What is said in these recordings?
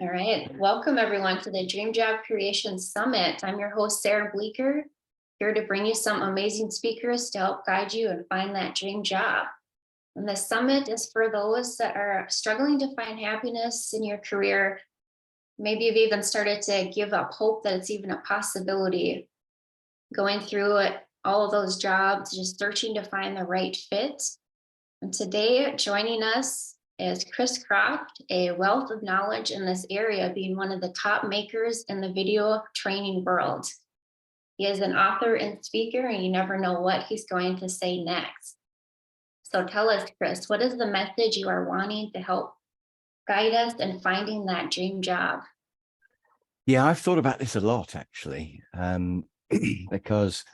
All right. Welcome everyone to the Dream Job Creation Summit. I'm your host, Sarah Bleecker, here to bring you some amazing speakers to help guide you and find that dream job. And the summit is for those that are struggling to find happiness in your career. Maybe you've even started to give up hope that it's even a possibility. Going through it, all of those jobs, just searching to find the right fit. And today, joining us is Chris Croft, a wealth of knowledge in this area, being one of the top makers in the video training world. He is an author and speaker, and you never know what he's going to say next. So tell us, Chris, what is the message you are wanting to help guide us in finding that dream job? Yeah, I've thought about this a lot, actually, because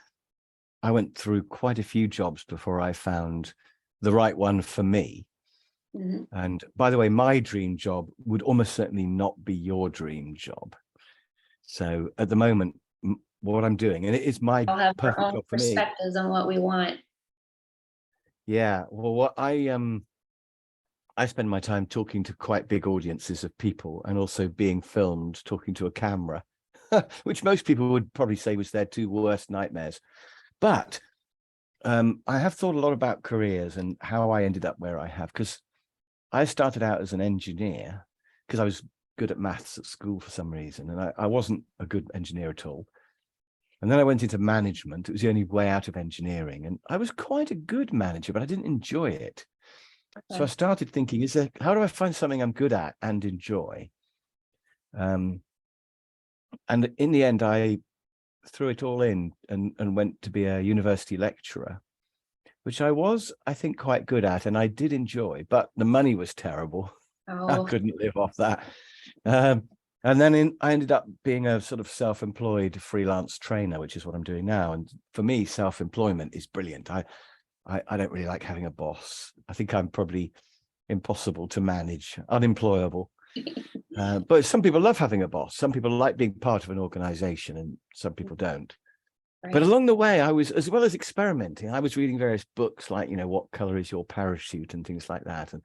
I went through quite a few jobs before I found the right one for me. Mm-hmm. And by the way, my dream job would almost certainly not be your dream job. So at the moment, what I'm doing, and it is my perfect job for me. Perspectives on what we want. Yeah, well, what I spend my time talking to quite big audiences of people and also being filmed, talking to a camera, which most people would probably say was their two worst nightmares. But I have thought a lot about careers and how I ended up where I have, because I started out as an engineer because I was good at maths at school for some reason, and I wasn't a good engineer at all. And then I went into management. It was the only way out of engineering, and I was quite a good manager, but I didn't enjoy it. So I started thinking, how do I find something I'm good at and enjoy? And in the end, I threw it all in and went to be a university lecturer, which I was, I think, quite good at, and I did enjoy, but the money was terrible. I couldn't live off that. And then I ended up being a sort of self-employed freelance trainer, which is what I'm doing now. And for me, self-employment is brilliant. I don't really like having a boss. I think I'm probably impossible to manage, unemployable. But some people love having a boss. Some people like being part of an organization, and some people don't. Right. But along the way, I was, as well as experimenting, I was reading various books like, What Color is Your Parachute and things like that. And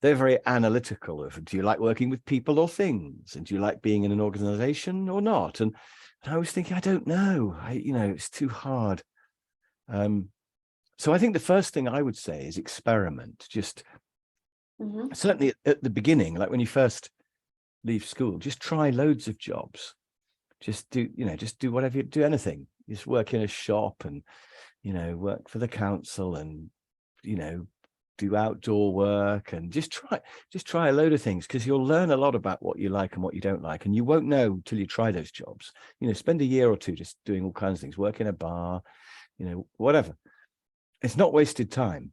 they're very analytical of, do you like working with people or things? And do you like being in an organization or not? And I was thinking, I don't know. It's too hard. So I think the first thing I would say is experiment. Just certainly at the beginning, like when you first leave school, just try loads of jobs. Just do whatever you do, anything. Just work in a shop and, work for the council and, do outdoor work and just try a load of things, because you'll learn a lot about what you like and what you don't like. And you won't know until you try those jobs. Spend a year or two just doing all kinds of things, work in a bar, whatever. It's not wasted time.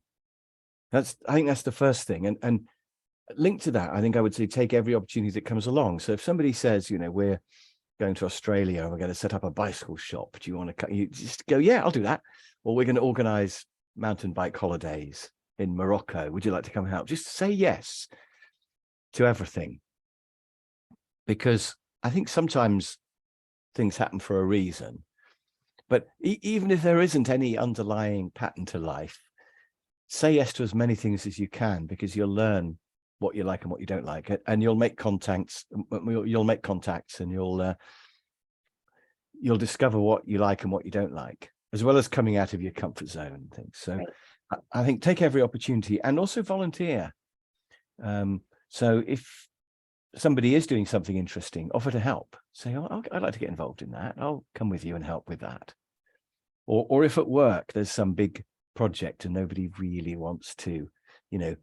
I think that's the first thing. And linked to that, I think I would say take every opportunity that comes along. So if somebody says, we're going to Australia and we're going to set up a bicycle shop, do you want to, you just go, yeah, I'll do that. Or we're going to organize mountain bike holidays in Morocco. Would you like to come help? Just say yes to everything. Because I think sometimes things happen for a reason. But even if there isn't any underlying pattern to life, say yes to as many things as you can, because you'll learn what you like and what you don't like, and you'll make contacts. And you'll discover what you like and what you don't like, as well as coming out of your comfort zone and things. So right. I think take every opportunity and also volunteer. So if somebody is doing something interesting, offer to help. Say, I'd like to get involved in that. I'll come with you and help with that. Or if at work there's some big project and nobody really wants to,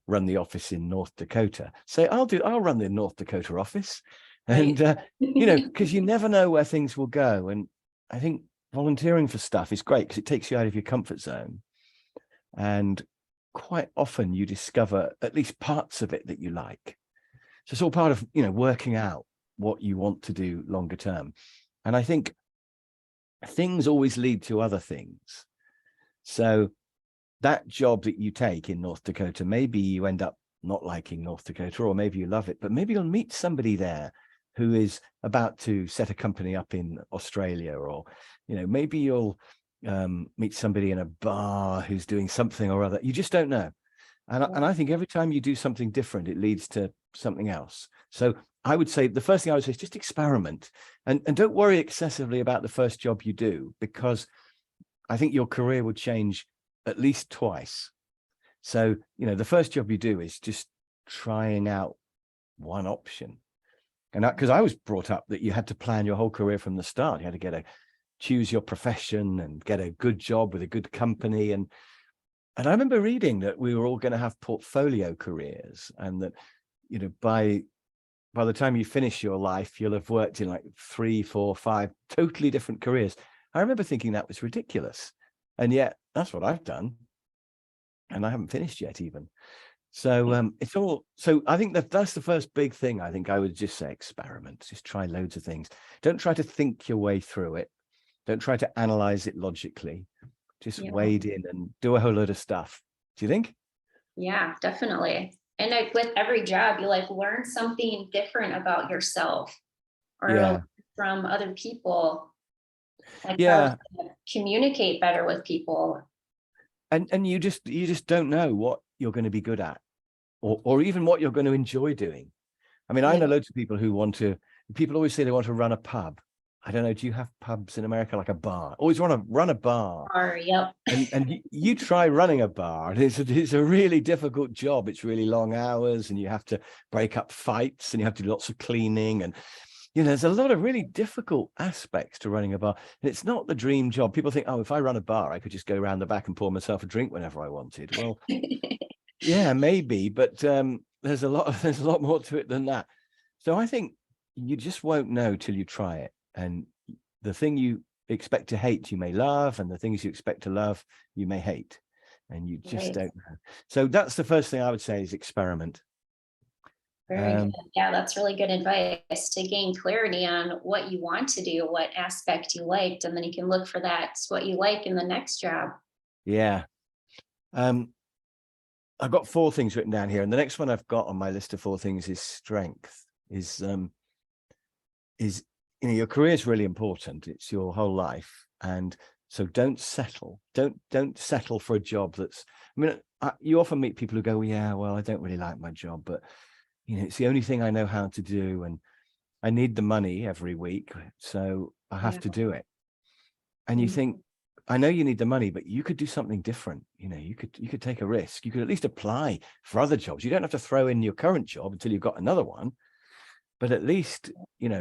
run the office in North Dakota, say, I'll run the North Dakota office. And, because you never know where things will go. And I think volunteering for stuff is great because it takes you out of your comfort zone. And quite often you discover at least parts of it that you like. So it's all part of, working out what you want to do longer term. And I think things always lead to other things. So that job that you take in North Dakota, maybe you end up not liking North Dakota, or maybe you love it, but maybe you'll meet somebody there who is about to set a company up in Australia, or, maybe you'll meet somebody in a bar who's doing something or other. You just don't know. And I think every time you do something different, it leads to something else. So I would say the first thing I would say is just experiment, and don't worry excessively about the first job you do, because I think your career will change at least twice. So, the first job you do is just trying out one option. And because I was brought up that you had to plan your whole career from the start. You had to choose your profession and get a good job with a good company. And I remember reading that we were all going to have portfolio careers, and that, by the time you finish your life, you'll have worked in like 3, 4, 5 totally different careers. I remember thinking that was ridiculous. And yet that's what I've done. And I haven't finished yet even. So so I think that's the first big thing. I think I would just say experiment, just try loads of things. Don't try to think your way through it. Don't try to analyze it logically. Just wade in and do a whole load of stuff. Do you think? Yeah, definitely. And with every job, you like learn something different about yourself or from other people. Like how to communicate better with people. And you just don't know what you're going to be good at, or even what you're going to enjoy doing. I mean, I know loads of people people always say they want to run a pub. I don't know, do you have pubs in America, like a bar? Always want to run a bar. Yep. And you try running a bar, and it's a really difficult job. It's really long hours, and you have to break up fights, and you have to do lots of cleaning, and there's a lot of really difficult aspects to running a bar. And it's not the dream job. People think, oh, if I run a bar, I could just go around the back and pour myself a drink whenever I wanted. Well, yeah, maybe, but there's a lot more to it than that. So I think you just won't know till you try it. And the thing you expect to hate, you may love, and the things you expect to love, you may hate, and you just don't know. So that's the first thing I would say is experiment. Very good. Yeah, that's really good advice to gain clarity on what you want to do, what aspect you liked, and then you can look for what you like in the next job. Yeah. I've got 4 things written down here, and the next one I've got on my list of 4 things is strength. Your career is really important. It's your whole life, and so don't settle. Don't settle for a job that's. I mean, you often meet people who go, "Yeah, well, I don't really like my job, but it's the only thing I know how to do, and I need the money every week, so I have to do it." And you think, I know you need the money, but you could do something different. You could take a risk. You could at least apply for other jobs. You don't have to throw in your current job until you've got another one, but at least,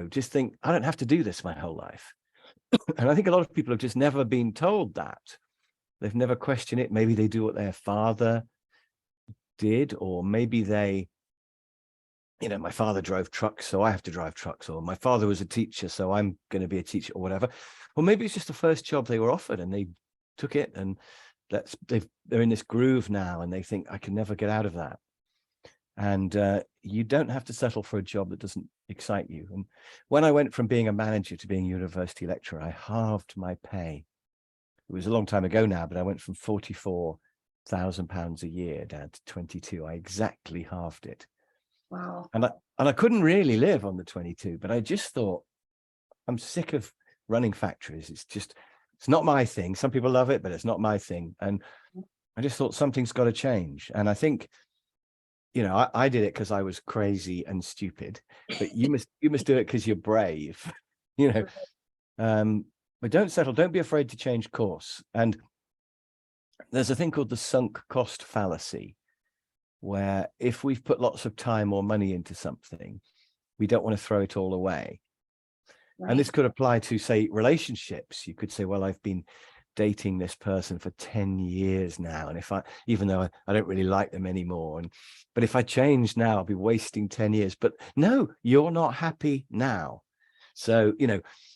just think, I don't have to do this my whole life. And I think a lot of people have just never been told that. They've never questioned it. Maybe they do what their father did, or maybe they, my father drove trucks, so I have to drive trucks, or my father was a teacher, so I'm going to be a teacher, or whatever. Or maybe it's just the first job they were offered and they took it, and they're in this groove now, and they think, I can never get out of that. And you don't have to settle for a job that doesn't excite you. And when I went from being a manager to being a university lecturer, I halved my pay. It was a long time ago now, but I went from £44,000 a year down to 22. I exactly halved it. Wow. And I couldn't really live on the 22, but I just thought, I'm sick of running factories. It's not my thing. Some people love it, but it's not my thing. And I just thought something's got to change. And I think, I did it because I was crazy and stupid, but you must do it because you're brave, but don't settle. Don't be afraid to change course. And there's a thing called the sunk cost fallacy, where if we've put lots of time or money into something, we don't want to throw it all away. Right. And this could apply to, say, relationships. You could say, well, I've been dating this person for 10 years now, and even though I don't really like them anymore, but if I change now, I'll be wasting 10 years. But no, you're not happy now. So,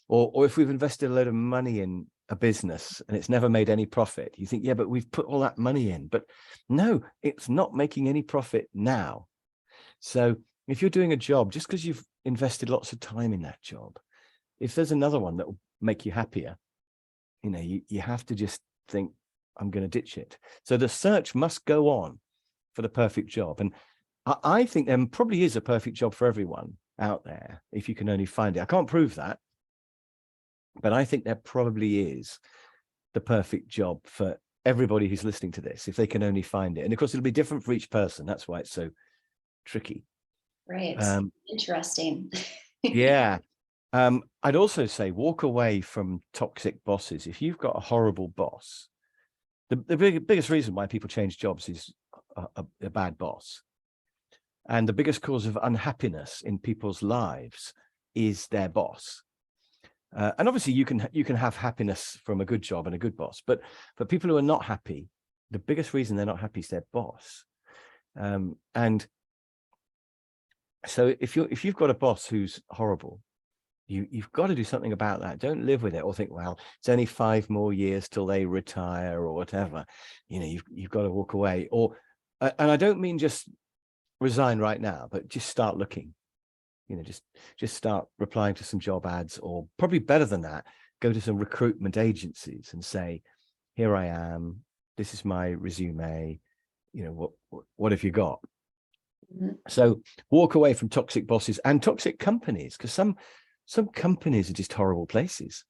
or if we've invested a load of money in a business and it's never made any profit, you think, yeah, but we've put all that money in, but no, it's not making any profit now. So if you're doing a job, just because you've invested lots of time in that job, if there's another one that will make you happier, you have to just think, I'm going to ditch it. So the search must go on for the perfect job. And I think there probably is a perfect job for everyone out there, if you can only find it. I can't prove that, but I think there probably is the perfect job for everybody who's listening to this, if they can only find it. And of course, it'll be different for each person. That's why it's so tricky. Right. Um, Interesting. yeah. I'd also say walk away from toxic bosses. If you've got a horrible boss, the biggest reason why people change jobs is a bad boss. And the biggest cause of unhappiness in people's lives is their boss. And obviously you can have happiness from a good job and a good boss, but for people who are not happy, the biggest reason they're not happy is their boss. And so if you've got a boss who's horrible, you've got to do something about that. Don't live with it or think, well, it's only 5 more years till they retire or whatever. You know, you've got to walk away. Or and I don't mean just resign right now, but just start looking. You know, just start replying to some job ads, or probably better than that, go to some recruitment agencies and say, here I am, this is my resume, you know, what have you got? So walk away from toxic bosses and toxic companies, because some companies are just horrible places,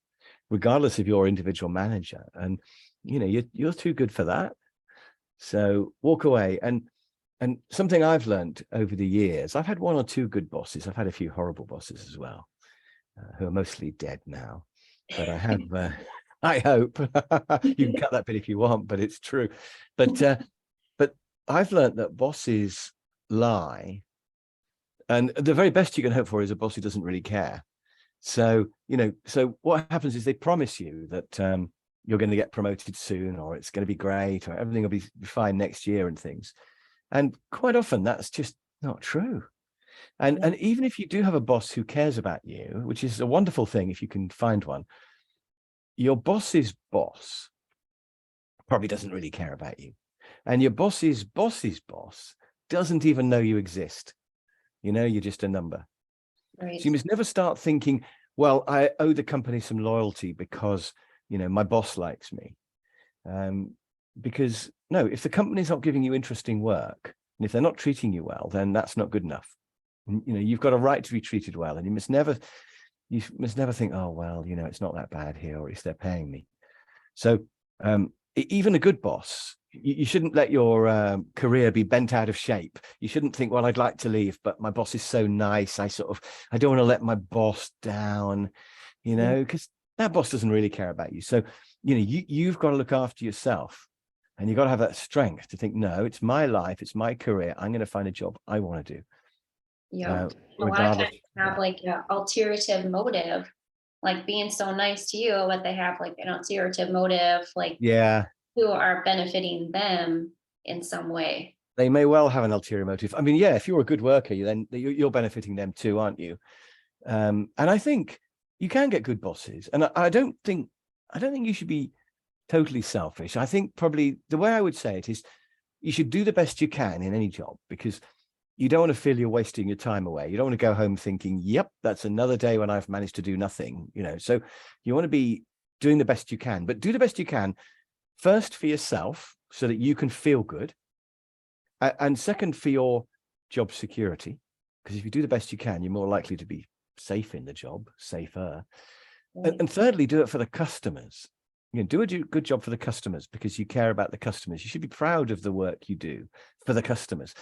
regardless of your individual manager. And, you know, you're too good for that. So walk away. And something I've learned over the years, I've had 1 or 2 good bosses. I've had a few horrible bosses as well, who are mostly dead now. But I have, I hope, you can cut that bit if you want, but it's true. But I've learned that bosses lie. And the very best you can hope for is a boss who doesn't really care. So, you know, so what happens is they promise you that you're going to get promoted soon, or it's going to be great, or everything will be fine next year and things. And quite often that's just not true. And even if you do have a boss who cares about you, which is a wonderful thing if you can find one, your boss's boss probably doesn't really care about you. And your boss's boss's boss doesn't even know you exist. You know, you're just a number. Right. So you must never start thinking, well, I owe the company some loyalty because, you know, my boss likes me. Because no, if the company's not giving you interesting work, and if they're not treating you well, then that's not good enough. And, you know, you've got a right to be treated well, and you must never think, oh, well, you know, it's not that bad here, or at least they're paying me. So even a good boss, you shouldn't let your career be bent out of shape. You shouldn't think, well, I'd like to leave, but my boss is so nice. I don't want to let my boss down, you know, because that boss doesn't really care about you. So, you know, you've got to look after yourself, and you've got to have that strength to think, no, it's my life, it's my career. I'm going to find a job I want to do. Yeah. A lot of Regardless. times have like an ulterior motive, like being so nice to you, but they have like an ulterior motive, like Yeah, who are benefiting them in some way. they may well have an ulterior motive. I mean, yeah, if you're a good worker, you're benefiting them too, aren't you? And I think you can get good bosses. And I don't think you should be totally selfish. I think probably the way I would say it is you should do the best you can in any job, because you don't want to feel you're wasting your time away. You don't want to go home thinking, yep, that's another day when I've managed to do nothing, you know. So you want to be doing the best you can, but do the best you can first for yourself so that you can feel good. And second, for your job security, because if you do the best you can, you're more likely to be safe in the job, safer. And thirdly, do it for the customers. You know, do a good job for the customers because you care about the customers. You should be proud of the work you do for the customers.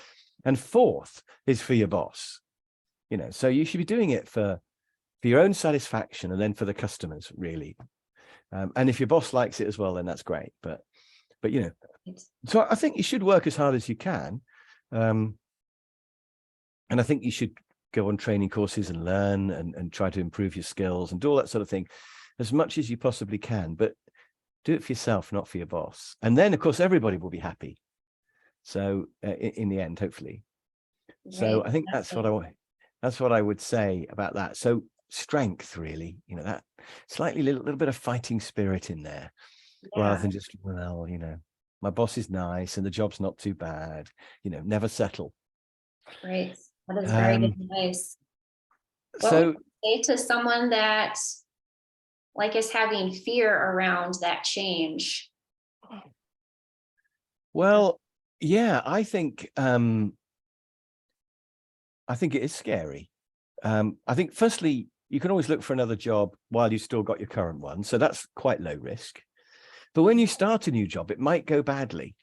And fourth is for your boss. You know, so you should be doing it for your own satisfaction, and then for the customers, really. And if your boss likes it as well, then that's great. But you know, so I think you should work as hard as you can. And I think you should go on training courses and learn and try to improve your skills and do all that sort of thing as much as you possibly can. But do it for yourself, not for your boss. And then, of course, everybody will be happy. So in the end, hopefully. So I think that's what I would say about that. So strength, really, you know, that slightly little bit of fighting spirit in there, rather than just, well, you know, my boss is nice and the job's not too bad, you know, never settle. Right. That is very good advice. What So would you say to someone that like is having fear around that change? well, yeah, I think it is scary. I think firstly, you can always look for another job while you've still got your current one. So that's quite low risk. But when you start a new job, it might go badly.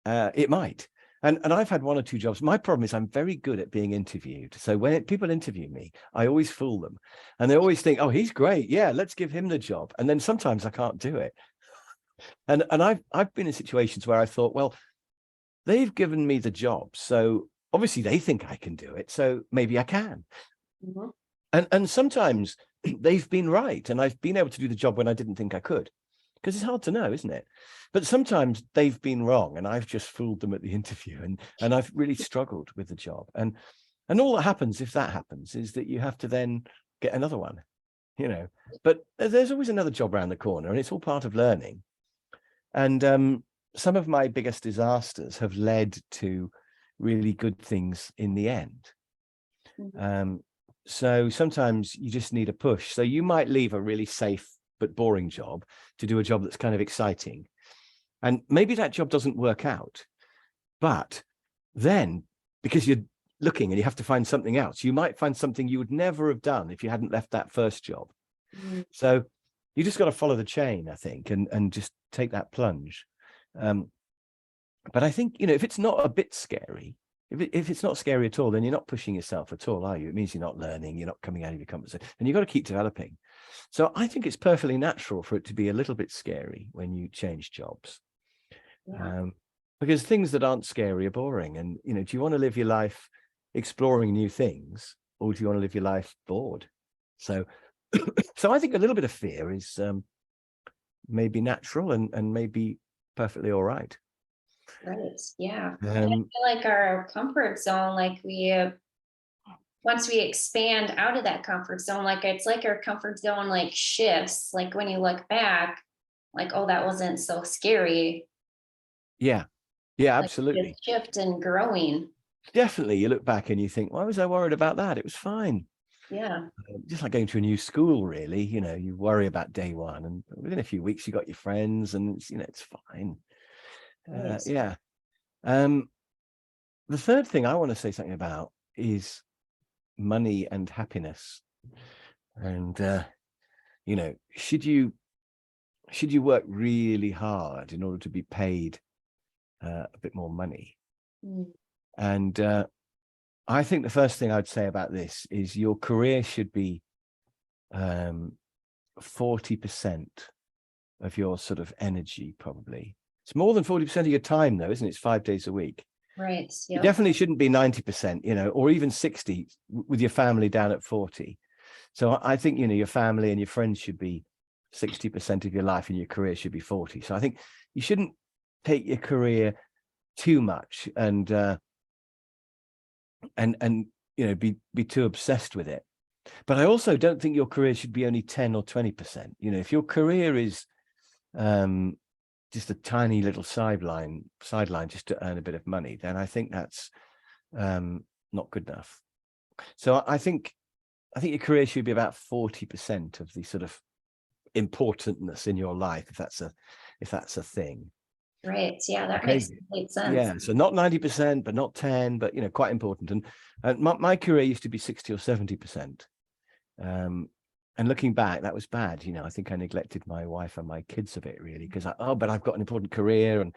It might. And I've had one or two jobs. My problem is I'm very good at being interviewed. So when people interview me, I always fool them. And they always think, oh, he's great. Yeah, let's give him the job. And then sometimes I can't do it. And I've been in situations where I thought, well, they've given me the job. So obviously they think I can do it. So maybe I can. Mhm. And sometimes they've been right. And I've been able to do the job when I didn't think I could. Because it's hard to know, isn't it? But sometimes they've been wrong and I've just fooled them at the interview, and I've really struggled with the job. And all that happens, if that happens, is that you have to then get another one, you know. But there's always another job around the corner, and it's all part of learning. And some of my biggest disasters have led to really good things in the end. So sometimes you just need a push. So you might leave a really safe but boring job to do a job that's kind of exciting. And maybe that job doesn't work out. But then, because you're looking and you have to find something else, you might find something you would never have done if you hadn't left that first job. Mhm. So you just got to follow the chain, I think, and just take that plunge. But I think, if it's not a bit scary, if it's not scary at all, then you're not pushing yourself at all, are you? It means you're not learning, you're not coming out of your comfort zone, and you've got to keep developing. So I think it's perfectly natural for it to be a little bit scary when you change jobs. Yeah. Because things that aren't scary are boring. And, do you want to live your life exploring new things, or do you want to live your life bored? So, so I think a little bit of fear is maybe natural and maybe perfectly all right. Right. Yeah. And I Um, feel like our comfort zone, like once we expand out of that comfort zone, like it's like our comfort zone like shifts. Like when you look back, like, oh, that wasn't so scary. yeah, yeah, Like this absolutely. shift and growing. Definitely. You look back and you think, why was I worried about that? It was fine. Yeah. Just like going to a new school, really. You worry about day one, and within a few weeks you got your friends, and it's fine. Right. Yeah. The third thing I want to say something about is money and happiness. And should you work really hard in order to be paid a bit more money? Mm. And I think the first thing I'd say about this is your career should be 40% of your sort of energy, probably. It's more than 40% of your time, though, isn't it? It's 5 days a week. Right. It Yep. definitely shouldn't be 90%, or even 60 with your family down at 40. So I think, your family and your friends should be 60% of your life, and your career should be 40. So I think you shouldn't take your career too much and be too obsessed with it. But I also don't think your career should be only 10 or 20%. If your career is just a tiny little sideline just to earn a bit of money, then I think that's not good enough. So I think your career should be about 40% of the sort of importantness in your life, if that's a thing. Right. Yeah. That Okay. makes complete sense. Yeah. So not 90%, but not 10, but quite important. And my career used to be 60 or 70%. And looking back, that was bad. I think I neglected my wife and my kids a bit, really, because but I've got an important career, and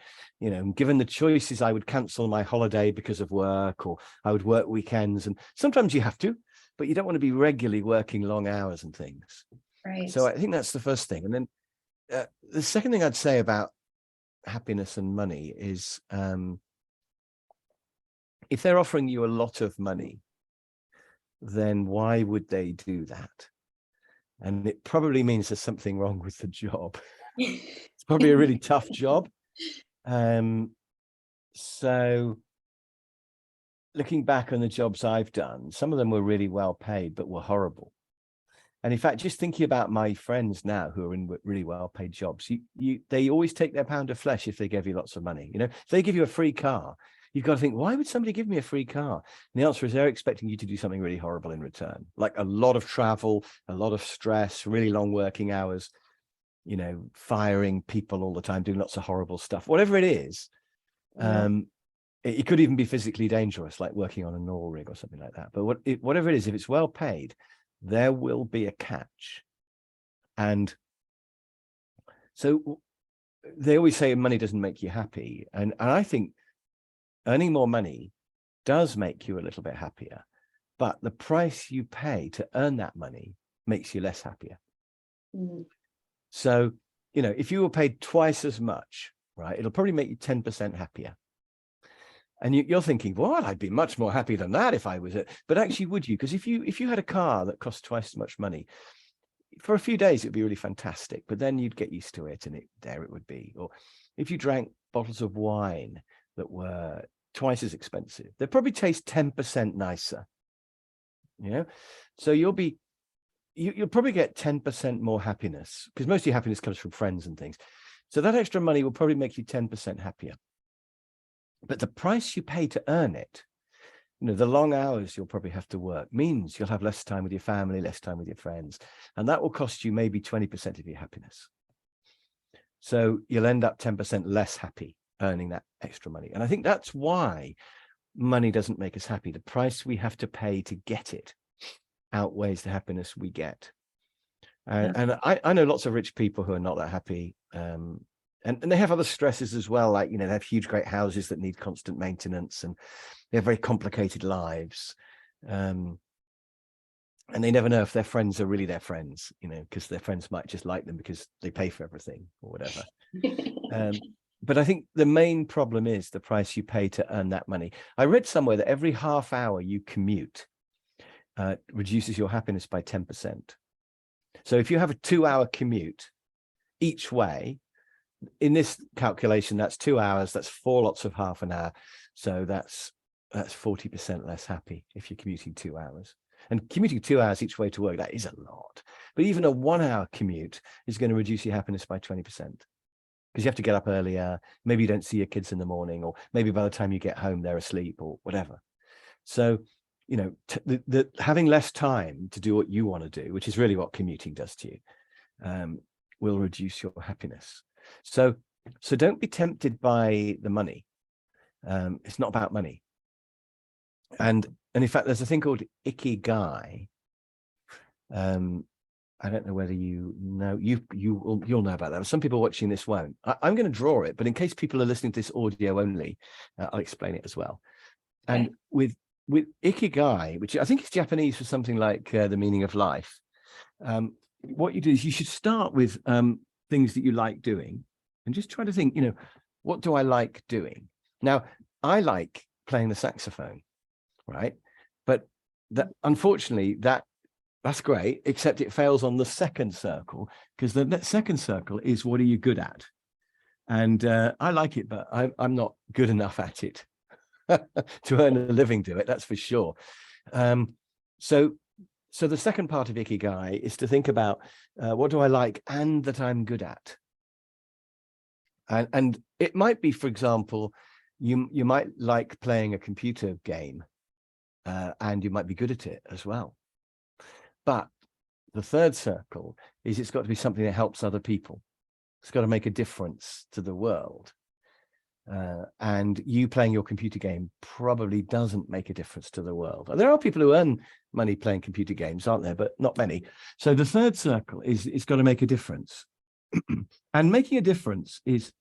given the choices, I would cancel my holiday because of work, or I would work weekends, and sometimes you have to, but you don't want to be regularly working long hours and things. Right. So I think that's the first thing. And then the second thing I'd say about happiness and money is if they're offering you a lot of money, then why would they do that? And it probably means there's something wrong with the job. It's probably a really tough job. So looking back on the jobs I've done, some of them were really well paid, but were horrible. And in fact, just thinking about my friends now who are in really well paid jobs, they always take their pound of flesh if they give you lots of money. If they give you a free car, you've got to think, why would somebody give me a free car? And the answer is they're expecting you to do something really horrible in return, like a lot of travel, a lot of stress, really long working hours, firing people all the time, doing lots of horrible stuff, whatever it is. Yeah. It could even be physically dangerous, like working on an oil rig or something like that. But whatever it is, if it's well paid, there will be a catch. And so they always say money doesn't make you happy. And I think earning more money does make you a little bit happier, but the price you pay to earn that money makes you less happier. Mm. So, you know, if you were paid twice as much, right, it'll probably make you 10% happier. And you're thinking, well, I'd be much more happy than that if I was it. But actually, would you? Because if you had a car that cost twice as much money, for a few days, it'd be really fantastic. But then you'd get used to it, and there it would be. Or if you drank bottles of wine that were twice as expensive, they'd probably taste 10% nicer. You know, so you'll probably get 10% more happiness, because most of your happiness comes from friends and things. So that extra money will probably make you 10% happier. But the price you pay to earn it, you know, the long hours you'll probably have to work means you'll have less time with your family, less time with your friends, and that will cost you maybe 20% of your happiness. So you'll end up 10% less happy earning that extra money. And I think that's why money doesn't make us happy. The price we have to pay to get it outweighs the happiness we get. And I know lots of rich people who are not that happy. And they have other stresses as well, like, you know, they have huge, great houses that need constant maintenance, and they have very complicated lives. And they never know if their friends are really their friends, you know, because their friends might just like them because they pay for everything or whatever. But I think the main problem is the price you pay to earn that money. I read somewhere that every half hour you commute reduces your happiness by 10%. So if you have a 2-hour commute each way, in this calculation, that's 2 hours, that's 4 lots of half an hour. So that's 40% less happy if you're commuting 2 hours. And commuting 2 hours each way to work, that is a lot. But even a 1-hour commute is going to reduce your happiness by 20%. Because you have to get up earlier, maybe you don't see your kids in the morning, or maybe by the time you get home, they're asleep or whatever. So, you know, having less time to do what you want to do, which is really what commuting does to you, will reduce your happiness. So don't be tempted by the money. It's not about money. And in fact, there's a thing called Ikigai. I don't know whether you know, you'll know about that. Some people watching this won't. I'm going to draw it, but in case people are listening to this audio only, I'll explain it as well. Okay. And with Ikigai, which I think is Japanese for something like the meaning of life, what you do is you should start with things that you like doing, and just try to think, you know, what do I like doing? Now, I like playing the saxophone, right? But unfortunately, that's great, except it fails on the second circle, because the second circle is, what are you good at? And I like it, but I'm not good enough at it to earn a living to it, that's for sure. So the second part of Ikigai is to think about what do I like and that I'm good at. And it might be, for example, you might like playing a computer game, and you might be good at it as well. But the third circle is, it's got to be something that helps other people. It's got to make a difference to the world. And you playing your computer game probably doesn't make a difference to the world. There are people who earn money playing computer games, aren't there? But not many. So the third circle is, it's got to make a difference. And making a difference is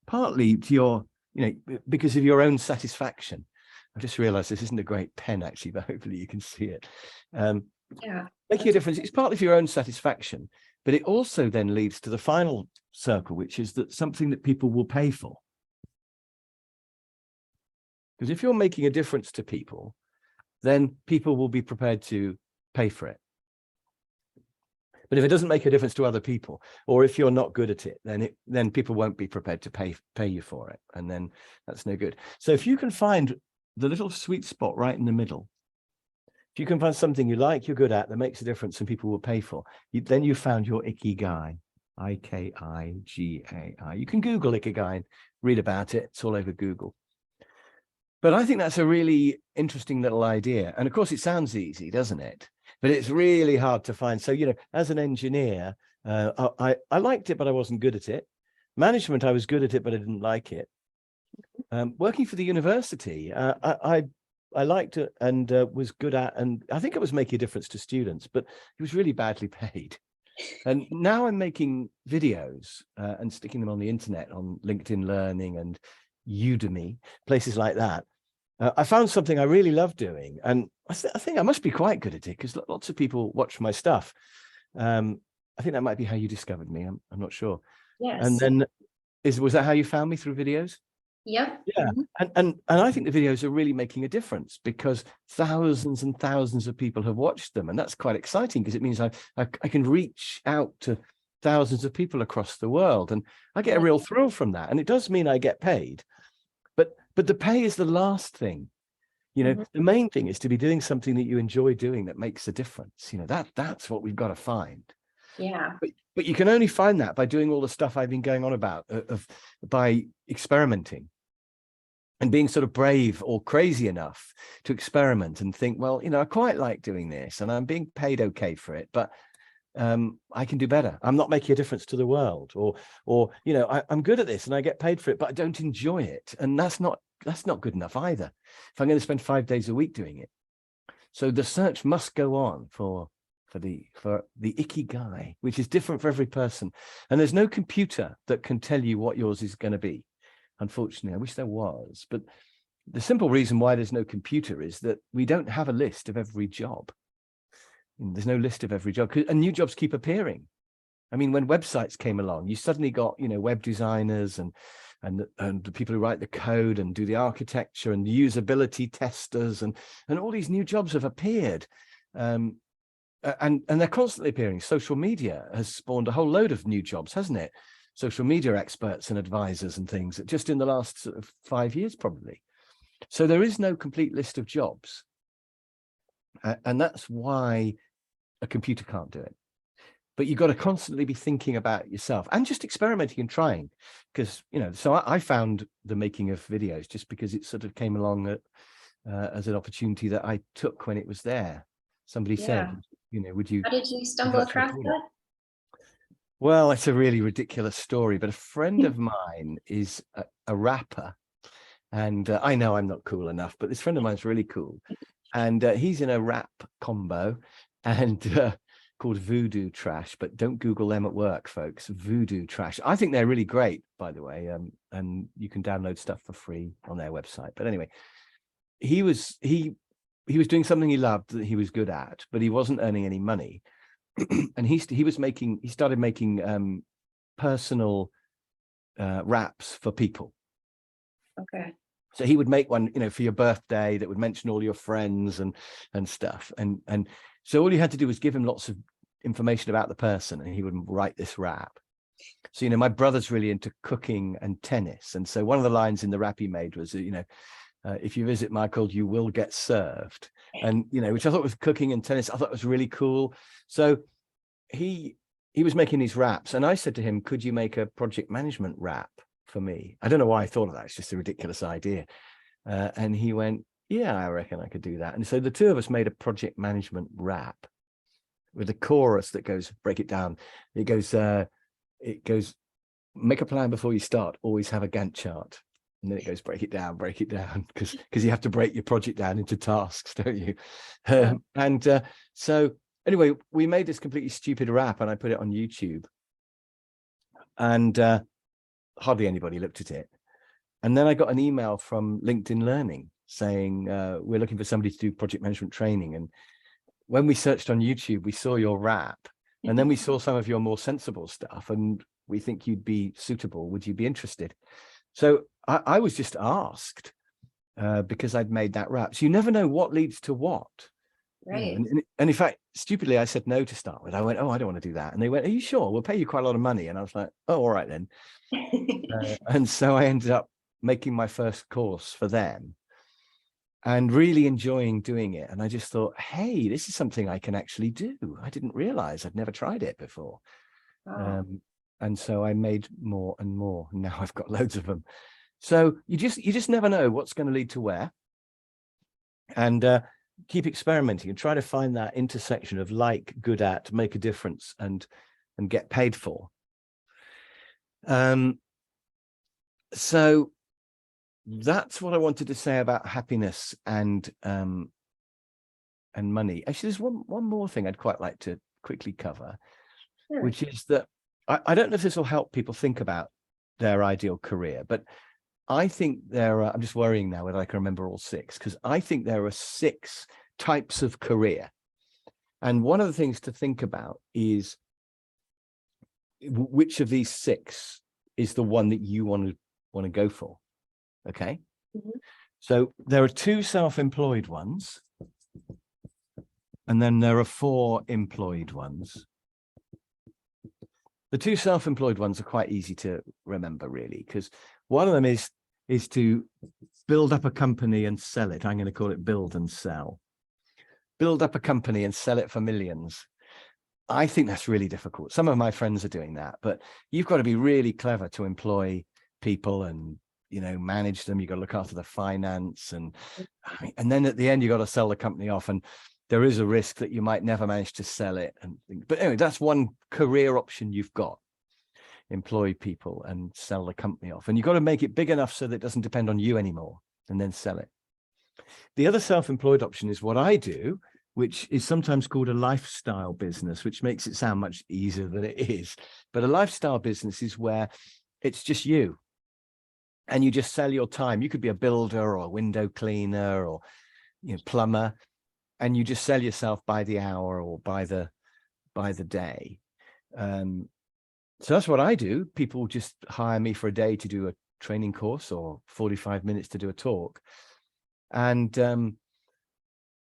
partly to your, you know, because of your own satisfaction. I just realized this isn't a great pen, actually, but hopefully you can see it. Yeah. Making a difference, it's partly for your own satisfaction, but it also then leads to the final circle, which is that something that people will pay for. Because if you're making a difference to people, then people will be prepared to pay for it. But if it doesn't make a difference to other people, or if you're not good at it, then people won't be prepared to pay you for it, and then that's no good. So if you can find the little sweet spot right in the middle, if you can find something you like, you're good at, that makes a difference and people will pay for, then you found your Ikigai. Ikigai. You can Google Ikigai and read about it. It's all over Google. But I think that's a really interesting little idea. And of course, it sounds easy, doesn't it? But it's really hard to find. So, you know, as an engineer, I liked it, but I wasn't good at it. Management, I was good at it, but I didn't like it. Working for the university, I liked it and was good at, and I think it was making a difference to students, but it was really badly paid. And now I'm making videos and sticking them on the internet, on LinkedIn Learning and Udemy, places like that. I found something I really love doing, and I think I must be quite good at it because lots of people watch my stuff. I think that might be how you discovered me. I'm not sure. And Yes. then was that how you found me, through videos? Yep. Yeah. And I think the videos are really making a difference because thousands and thousands of people have watched them, and that's quite exciting because it means I can reach out to thousands of people across the world, and I get a real thrill from that. And it does mean I get paid, but the pay is the last thing. You know, the main thing is to be doing something that you enjoy doing that makes a difference. You know, that's what we've got to find. Yeah. But you can only find that by doing all the stuff I've been going on about, by experimenting and being sort of brave or crazy enough to experiment and think, well, you know, I quite like doing this and I'm being paid okay for it, but I can do better. I'm not making a difference to the world, or you know, I'm good at this and I get paid for it, but I don't enjoy it, and that's not good enough either. If I'm going to spend 5 days a week doing it, so the search must go on for the Ikigai, which is different for every person, and there's no computer that can tell you what yours is going to be. Unfortunately, I wish there was, but the simple reason why there's no computer is that we don't have a list of every job. There's no list of every job, and new jobs keep appearing. I mean, when websites came along, you suddenly got, you know, web designers and the people who write the code and do the architecture and the usability testers, and all these new jobs have appeared, and they're constantly appearing. Social media has spawned a whole load of new jobs, hasn't it? Social media experts and advisors and things, just in the last sort of 5 years, probably. So there is no complete list of jobs, and that's why a computer can't do it. But you've got to constantly be thinking about yourself and just experimenting and trying, because, you know, so I found the making of videos just because it sort of came along as an opportunity that I took when it was there. Somebody said, you know, How did you stumble across that? Well, it's a really ridiculous story, but a friend of mine is a rapper, and I know I'm not cool enough, but this friend of mine's really cool, and he's in a rap combo, and called Voodoo Trash, but don't Google them at work, folks. Voodoo Trash. I think they're really great, by the way, and you can download stuff for free on their website. But anyway, he was doing something he loved, that he was good at, but he wasn't earning any money. And he started making personal raps for people. Okay. So he would make one, you know, for your birthday that would mention all your friends and stuff. And so all you had to do was give him lots of information about the person, and he would write this rap. So, you know, my brother's really into cooking and tennis. And so one of the lines in the rap he made was, you know, if you visit Michael, you will get served. And, you know, which I thought was cooking and tennis. I thought was really cool. So he was making these raps, and I said to him, could you make a project management rap for me? I don't know why I thought of that. It's just a ridiculous idea. And he went, yeah, I reckon I could do that. And so the two of us made a project management rap with a chorus that goes, break it down. It goes, make a plan before you start, always have a Gantt chart. And then it goes, break it down, because you have to break your project down into tasks, don't you? So anyway, we made this completely stupid rap, and I put it on YouTube, and hardly anybody looked at it. And then I got an email from LinkedIn Learning saying, we're looking for somebody to do project management training. And when we searched on YouTube, we saw your rap, and then we saw some of your more sensible stuff, and we think you'd be suitable. Would you be interested? So I was just asked because I'd made that rap. So you never know what leads to what. Right. You know, and in fact, stupidly, I said no to start with. I went, oh, I don't want to do that. And they went, are you sure? We'll pay you quite a lot of money. And I was like, oh, all right then. And so I ended up making my first course for them and really enjoying doing it. And I just thought, hey, this is something I can actually do. I didn't realize I'd never tried it before. Wow. And so I made more and more. Now I've got loads of them. So you just never know what's going to lead to where. And keep experimenting and try to find that intersection of like, good at, make a difference, and get paid for. So that's what I wanted to say about happiness and money. Actually, there's one more thing I'd quite like to quickly cover, Sure. which is that I don't know if this will help people think about their ideal career, but I think there are, I'm just worrying now whether I can remember all 6, because I think there are 6 types of career. And one of the things to think about is which of these 6 is the one that you want to go for. Okay. Mhm. So there are 2 self-employed ones, and then there are 4 employed ones. The 2 self-employed ones are quite easy to remember, really, because one of them is to build up a company and sell it. I'm going to call it build and sell. Build up a company and sell it for millions. I think that's really difficult. Some of my friends are doing that, but you've got to be really clever to employ people and, you know, manage them. You've got to look after the finance, and then at the end, you've got to sell the company off. And there is a risk that you might never manage to sell it. But anyway, that's one career option you've got. Employ people and sell the company off. And you've got to make it big enough so that it doesn't depend on you anymore, and then sell it. The other self-employed option is what I do, which is sometimes called a lifestyle business, which makes it sound much easier than it is. But a lifestyle business is where it's just you, and you just sell your time. You could be a builder or a window cleaner or, you know, plumber, and you just sell yourself by the hour or by the day. So that's what I do. People just hire me for a day to do a training course or 45 minutes to do a talk. And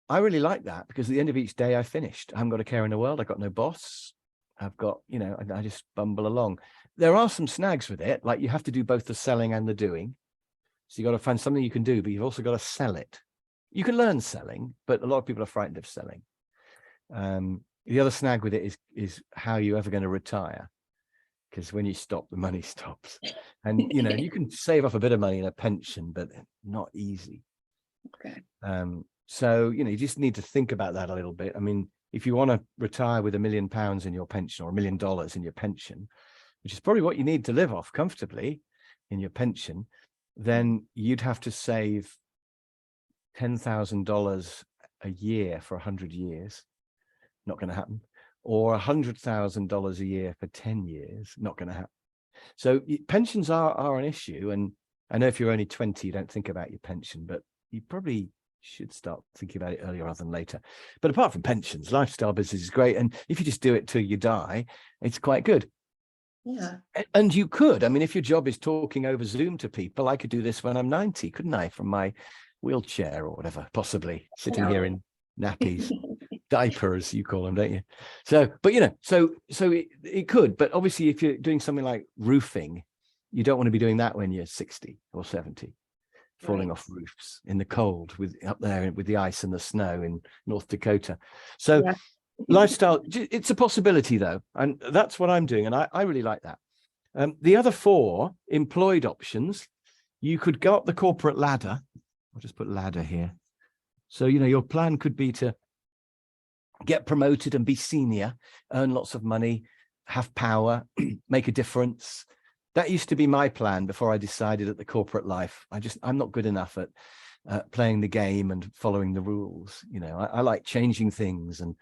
I really like that, because at the end of each day I finished. I haven't got a care in the world. I've got no boss. I've got, you know, I just bumble along. There are some snags with it. Like, you have to do both the selling and the doing. So you've got to find something you can do, but you've also got to sell it. You can learn selling, but a lot of people are frightened of selling. The other snag with it is how you're ever going to retire. Because when you stop, the money stops. And, you know, you can save up a bit of money in a pension, but not easy. Okay. So, you know, you just need to think about that a little bit. I mean, if you want to retire with £1 million in your pension, or $1 million in your pension, which is probably what you need to live off comfortably in your pension, then you'd have to save $10,000 a year for 100 years. Not going to happen. Or $100,000 a year for 10 years. Not going to happen. So pensions are an issue. And I know if you're only 20, you don't think about your pension, but you probably should start thinking about it earlier rather than later. But apart from pensions, lifestyle business is great. And if you just do it till you die, it's quite good. Yeah. And you could, I mean, if your job is talking over Zoom to people, I could do this when I'm 90, couldn't I? From my wheelchair or whatever, possibly sitting here in nappies. Diapers, you call them, don't you? So, but you know, so it could, but obviously if you're doing something like roofing, you don't want to be doing that when you're 60 or 70, falling off roofs in the cold up there with the ice and the snow in North Dakota. So yeah. Lifestyle, it's a possibility though. And that's what I'm doing. And I really like that. The other 4 employed options, you could go up the corporate ladder. I'll just put ladder here. So, you know, your plan could be to get promoted and be senior, earn lots of money, have power, make a difference. That used to be my plan before I decided that the corporate life, I'm not good enough at playing the game and following the rules. You know, I like changing things and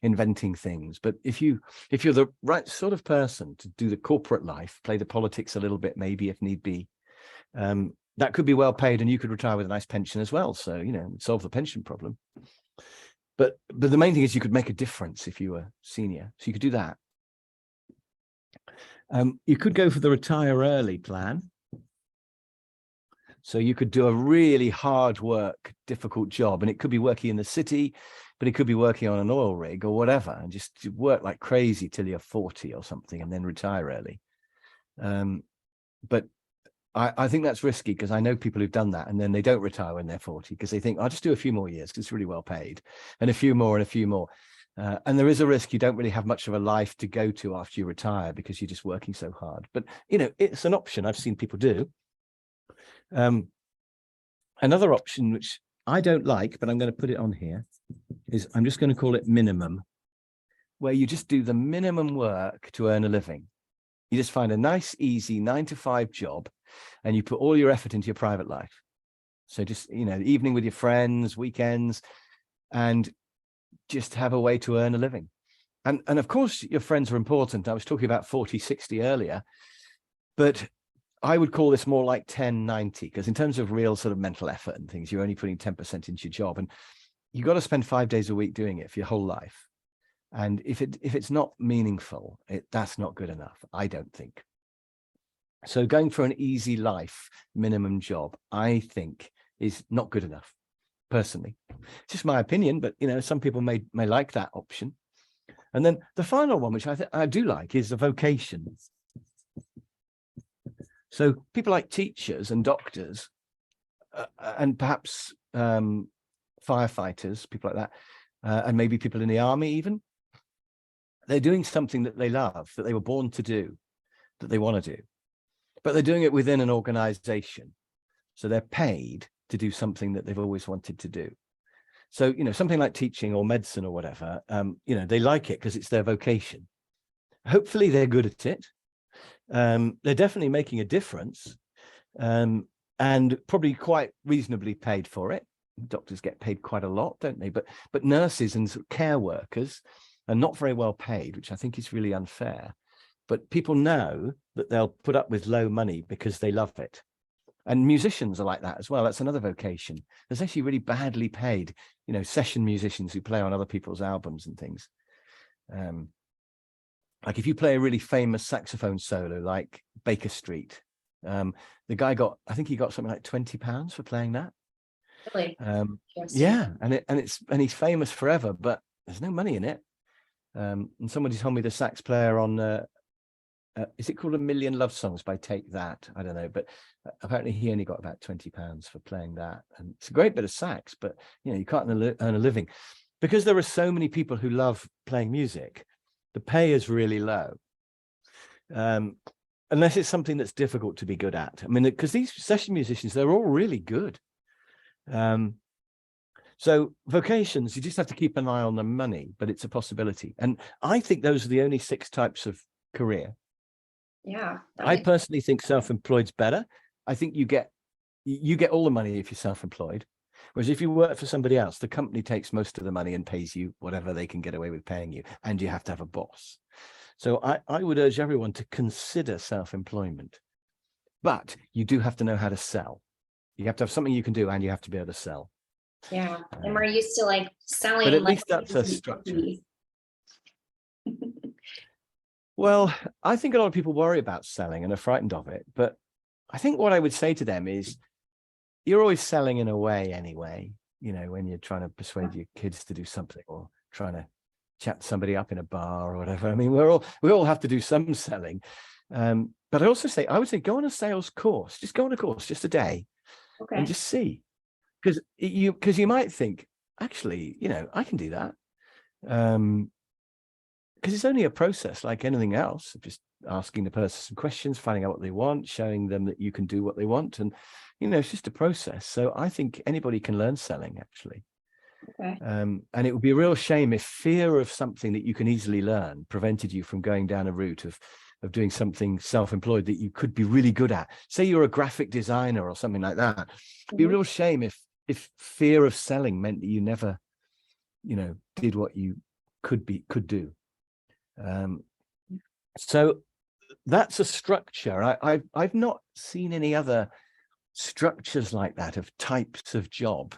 inventing things. But if you're the right sort of person to do the corporate life, play the politics a little bit, maybe if need be, that could be well paid, and you could retire with a nice pension as well. So, you know, solve the pension problem. But the main thing is you could make a difference if you were senior. So you could do that. You could go for the retire early plan. So you could do a really hard work, difficult job, and it could be working in the city, but it could be working on an oil rig or whatever, and just work like crazy till you're 40 or something and then retire early. But I think that's risky, because I know people who've done that and then they don't retire when they're 40 because they think, I'll just do a few more years because it's really well paid, and a few more and a few more. And there is a risk you don't really have much of a life to go to after you retire because you're just working so hard. But, you know, it's an option I've seen people do. Another option, which I don't like, but I'm going to put it on here, is I'm just going to call it minimum, where you just do the minimum work to earn a living. You just find a nice, easy 9-to-5 job, and you put all your effort into your private life. So just, you know, evening with your friends, weekends, and just have a way to earn a living. And of course, your friends are important. I was talking about 40, 60 earlier, but I would call this more like 10-90, because in terms of real sort of mental effort and things, you're only putting 10% into your job, and you've got to spend 5 days a week doing it for your whole life. And if it's not meaningful, that's not good enough, I don't think. So going for an easy life minimum job, I think, is not good enough, personally. It's just my opinion, but some people may like that option. And then the final one, which I do like, is the vocation. So people like teachers and doctors, and perhaps firefighters, people like that, and maybe people in the army even, they're doing something that they love, that they were born to do, that they want to do, but they're doing it within an organization. So they're paid to do something that they've always wanted to do. So, something like teaching or medicine or whatever, they like it because it's their vocation. Hopefully they're good at it. They're definitely making a difference, and probably quite reasonably paid for it. Doctors get paid quite a lot, don't they? But nurses and care workers are not very well paid, which I think is really unfair. But people know that they'll put up with low money because they love it. And musicians are like that as well. That's another vocation. There's actually really badly paid, session musicians who play on other people's albums and things. Like if you play a really famous saxophone solo, like Baker Street, the guy I think he got something like £20 for playing that. Really? Yeah, and he's famous forever, but there's no money in it. And somebody told me the sax player on is it called A Million Love Songs by Take That? I don't know, but apparently he only got about £20 for playing that. And it's a great bit of sax, but you can't earn a living because there are so many people who love playing music. The pay is really low, unless it's something that's difficult to be good at. I mean, because these session musicians, they're all really good. So vocations, you just have to keep an eye on the money, but it's a possibility. And I think those are the only 6 types of career. Yeah. I personally think self-employed's better. I think you get all the money if you're self-employed. Whereas if you work for somebody else, the company takes most of the money and pays you whatever they can get away with paying you, and you have to have a boss. So I would urge everyone to consider self-employment, but you do have to know how to sell. You have to have something you can do, and you have to be able to sell. Yeah, and we're used to like selling. But at least that's a structure. Well, I think a lot of people worry about selling and are frightened of it. But I think what I would say to them is, you're always selling in a way anyway, when you're trying to persuade your kids to do something or trying to chat somebody up in a bar or whatever. I mean, we all have to do some selling. But I would say, go on a sales course. Just go on a course, just a day, and just see. Because you might think, actually, I can do that. Because it's only a process like anything else, just asking the person some questions, finding out what they want, showing them that you can do what they want. And, it's just a process. So I think anybody can learn selling, actually. Okay. And it would be a real shame if fear of something that you can easily learn prevented you from going down a route of doing something self-employed that you could be really good at. Say you're a graphic designer or something like that. It'd be a real shame if fear of selling meant that you never, did what you could do. So that's a structure. I've not seen any other structures like that of types of job.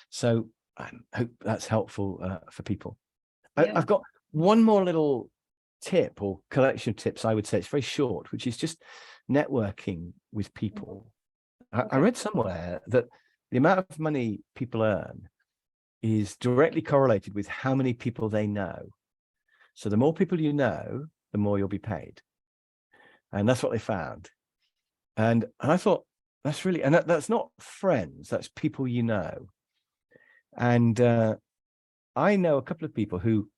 So I hope that's helpful for people. Yeah. I've got one more little tip or collection of tips. I would say it's very short, which is just networking with people. I read somewhere that the amount of money people earn is directly correlated with how many people they know. So the more people you know, the more you'll be paid. And that's what they found. And I thought, that's really, and that's not friends, that's people you know. And I know a couple of people who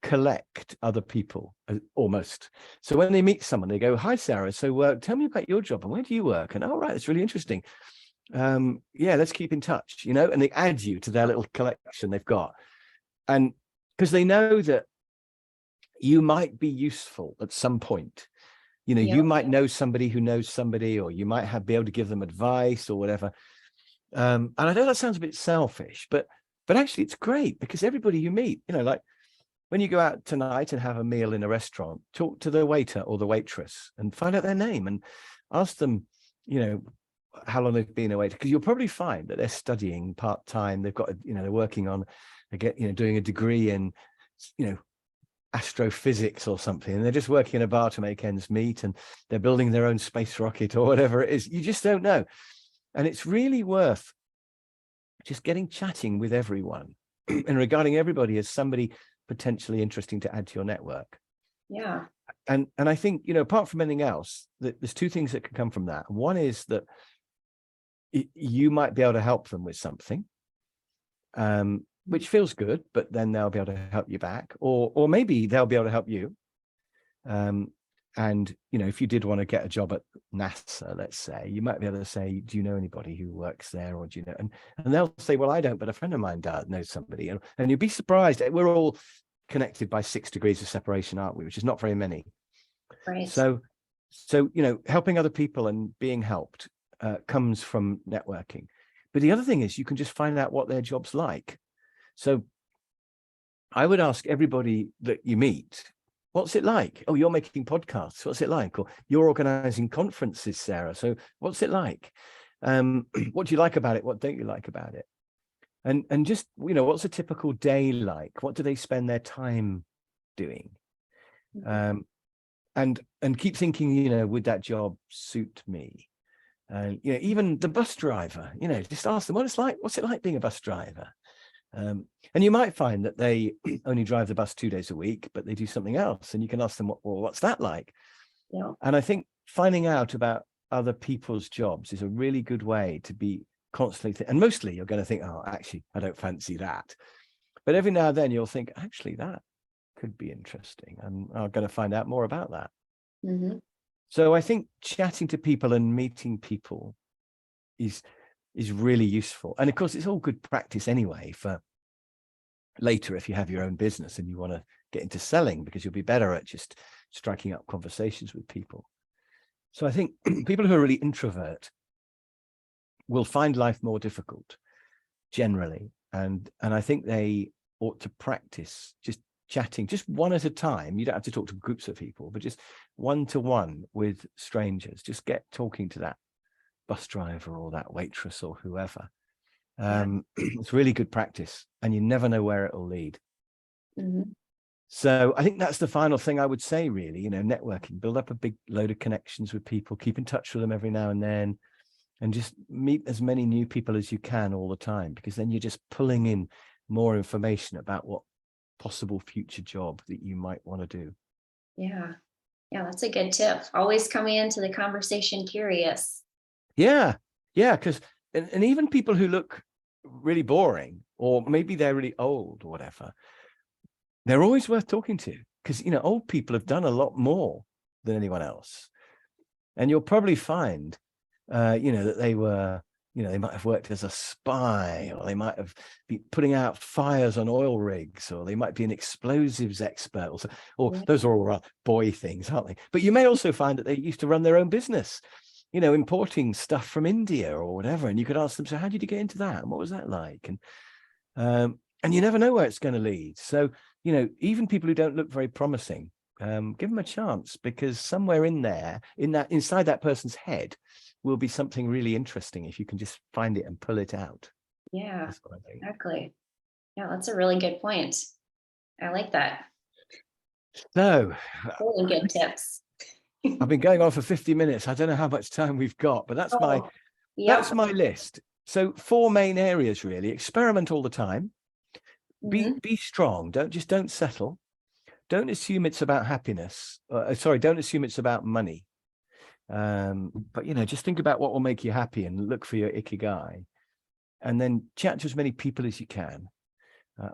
collect other people almost. So when they meet someone, they go, "Hi, Sarah. So tell me about your job and where do you work?" And, "Oh, right, it's really interesting. Yeah, let's keep in touch," and they add you to their little collection they've got. And because they know that you might be useful at some point. You might know somebody who knows somebody, or you might be able to give them advice or whatever. And I know that sounds a bit selfish, but actually it's great, because everybody you meet, like when you go out tonight and have a meal in a restaurant, talk to the waiter or the waitress and find out their name and ask them, how long they've been away, because you'll probably find that they're studying part-time. They've got, they're working on, doing a degree in, astrophysics or something, and they're just working in a bar to make ends meet, and they're building their own space rocket or whatever it is. You just don't know. And it's really worth just chatting with everyone and regarding everybody as somebody potentially interesting to add to your network. Yeah. And I think, apart from anything else, there's two things that can come from that. One is that you might be able to help them with something, which feels good, but then they'll be able to help you back, or maybe they'll be able to help you. And, if you did want to get a job at NASA, let's say, you might be able to say, do you know anybody who works there? Or do you know? And they'll say, well, I don't, but a friend of mine knows somebody. And you'd be surprised. We're all connected by 6 degrees of separation, aren't we? Which is not very many. Right. So, helping other people and being helped comes from networking. But the other thing is you can just find out what their job's like. So I would ask everybody that you meet, what's it like? Oh, you're making podcasts. What's it like? Or you're organizing conferences, Sarah. So what's it like? What do you like about it? What don't you like about it? And just, what's a typical day like? What do they spend their time doing? And keep thinking, would that job suit me? And, even the bus driver, just ask them what it's like. What's it like being a bus driver? And you might find that they only drive the bus 2 days a week, but they do something else. And you can ask them, well, what's that like? Yeah. And I think finding out about other people's jobs is a really good way to be constantly, and mostly you're going to think, oh, actually, I don't fancy that. But every now and then you'll think, actually, that could be interesting. And I'm going to find out more about that. Mm-hmm. So I think chatting to people and meeting people is really useful. And of course, it's all good practice anyway for later if you have your own business and you want to get into selling, because you'll be better at just striking up conversations with people. So I think people who are really introvert will find life more difficult generally. And I think they ought to practice just chatting, just one at a time. You don't have to talk to groups of people, but just one-to-one with strangers. Just get talking to that bus driver or that waitress or whoever. It's really good practice, and you never know where it will lead. Mm-hmm. So I think that's the final thing I would say, really. Networking, build up a big load of connections with people, keep in touch with them every now and then, and just meet as many new people as you can all the time, because then you're just pulling in more information about what possible future job that you might want to do. Yeah, that's a good tip. Always coming into the conversation curious. Yeah, because and even people who look really boring, or maybe they're really old or whatever, they're always worth talking to, because old people have done a lot more than anyone else. And you'll probably find that they were, they might have worked as a spy, or they might have been putting out fires on oil rigs, or they might be an explosives expert, or those are all boy things, aren't they? But you may also find that they used to run their own business, importing stuff from India or whatever. And you could ask them, so how did you get into that? And what was that like? And you never know where it's going to lead. So, even people who don't look very promising, give them a chance, because somewhere in there, inside that person's head, will be something really interesting if you can just find it and pull it out. Yeah, That's what I think. exactly. Yeah, that's a really good point. I like that. So, really good tips. I've been going on for 50 minutes. I don't know how much time we've got, but that's that's my list. So 4 main areas, really. Experiment all the time. Be strong. Don't settle. Don't assume it's about happiness. Don't assume it's about money. But just think about what will make you happy and look for your Ikigai, and then chat to as many people as you can.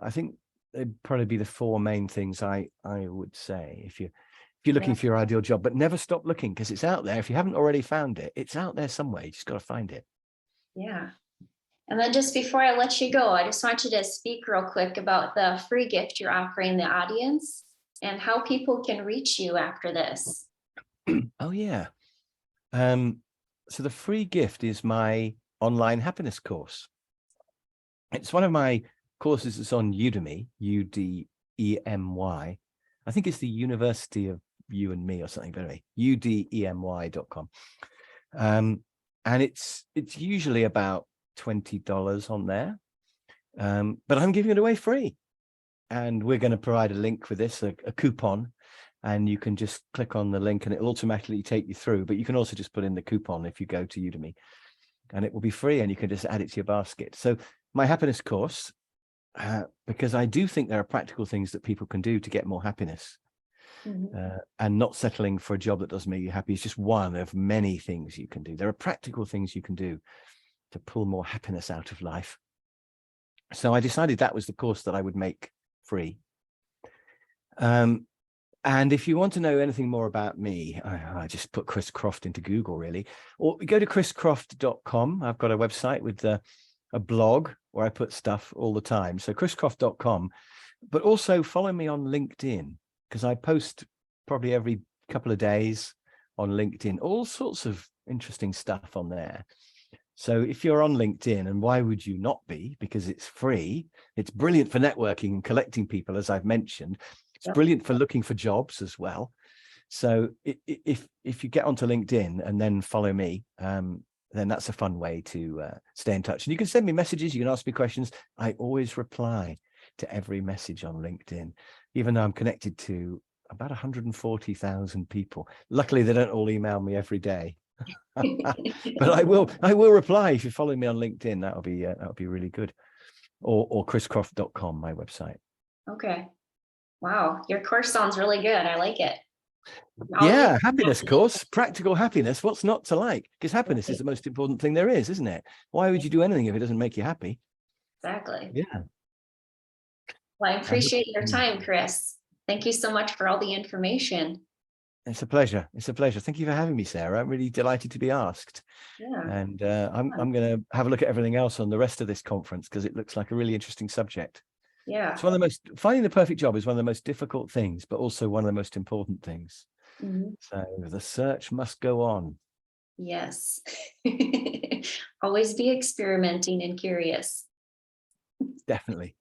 I think they'd probably be the 4 main things I would say if you're looking for your ideal job. But never stop looking, because it's out there. If you haven't already found it, it's out there somewhere. You just got to find it. Yeah. And then just before I let you go, I just want you to speak real quick about the free gift you're offering the audience and how people can reach you after this. Oh, yeah. So the free gift is my online happiness course. It's one of my courses that's on Udemy, UDEMY. I think it's the University of You and Me or something, but anyway, udemy.com. and it's usually about $20 on there, but I'm giving it away free, and we're going to provide a link for this, a coupon, and you can just click on the link and it will automatically take you through, but you can also just put in the coupon if you go to Udemy, and it will be free, and you can just add it to your basket. So my happiness course, because I do think there are practical things that people can do to get more happiness. And not settling for a job that doesn't make you happy is just one of many things you can do. There are practical things you can do to pull more happiness out of life. So I decided that was the course that I would make free. And if you want to know anything more about me, I just put Chris Croft into Google, really, or go to chriscroft.com. I've got a website with a blog where I put stuff all the time. So chriscroft.com, but also follow me on LinkedIn, because I post probably every couple of days on LinkedIn, all sorts of interesting stuff on there. So if you're on LinkedIn, and why would you not be? Because it's free. It's brilliant for networking and collecting people, as I've mentioned. It's brilliant for looking for jobs as well. So if you get onto LinkedIn and then follow me, then that's a fun way to stay in touch. And you can send me messages. You can ask me questions. I always reply to every message on LinkedIn, even though I'm connected to about 140,000 people. Luckily, they don't all email me every day. But I will reply if you follow me on LinkedIn. That'll be really good. Or chriscroft.com, my website. Okay. Wow, your course sounds really good. I like it. Yeah, happiness course, practical happiness. What's not to like? Because happiness is the most important thing there is, isn't it? Why would you do anything if it doesn't make you happy? Exactly. Yeah. Well, I appreciate your time, Chris. Thank you so much for all the information. It's a pleasure. It's a pleasure. Thank you for having me, Sarah. I'm really delighted to be asked. Yeah. And I'm going to have a look at everything else on the rest of this conference, because it looks like a really interesting subject. Yeah. It's one of the most, finding the perfect job is one of the most difficult things, but also one of the most important things. So the search must go on. Yes. Always be experimenting and curious. Definitely.